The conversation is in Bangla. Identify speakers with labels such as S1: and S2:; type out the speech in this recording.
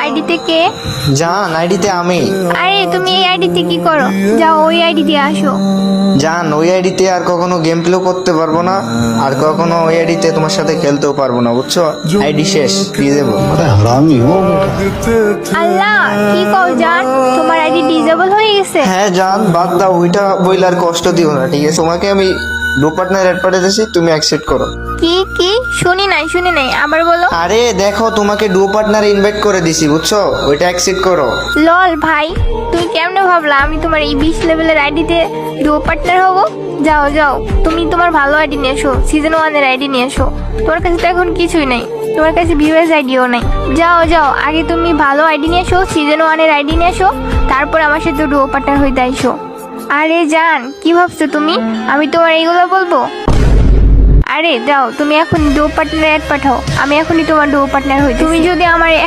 S1: আইডিতে কে?
S2: জান, আইডিতে আমি।
S1: আরে তুমি এই আইডিতে কি করো? যাও ওই আইডি দিয়ে আসো।
S2: জান, ওই আইডিতে আর কখনো গেম প্লে করতে পারবো না, আর কখনো ওই আইডিতে তোমার সাথে খেলতেও পারবো না, বুঝছো? আইডি শেষ, ডিজেবল।
S1: আল্লাহ, কি কও জান, তোমার আইডি ডিজেবল হয়ে গেছে?
S2: হ্যাঁ জান, বাদ দাও ওইটা, বইলে আর কষ্ট দিও না, ঠিক আছে? তোমাকে আমি ডু পার্টনার অ্যাড পাঠিয়েছি, তুমি অ্যাকসেপ্ট করো।
S1: কি কি? শুনি নাই, আবার বলো।
S2: আরে দেখো, তোমাকে ডু পার্টনার ইনভাইট করে দিছি, বুঝছো? ওইটা অ্যাকসেপ্ট করো।
S1: লল ভাই, তুমি কেমনে ভাবলা আমি তোমার এই 20 লেভেলের আইডিতে ডুও পার্টনার হবো? যাও যাও, তুমি তোমার ভালো আইডি নিয়ে এসো, সিজন 1 এর আইডি নিয়ে এসো। তোমার কাছে তো এখন কিছুই নাই, তোমার কাছে ভিউয়ার্স আইডিও নাই। যাও যাও, আগে তুমি ভালো আইডি নিয়ে এসো, সিজন 1 এর আইডি নিয়ে এসো, তারপর আমার সাথে ডুও পার্টনার হইতে আইসো। আরে জান, কি ভাবছো তুমি আমি তোমার এইগুলো বলবো? আরে যাও, তুমি এখন ডুও পার্টনার অ্যাড পাঠাও, আমি এখনই তোমার ডুও পার্টনার হই। তুমি যদি আমার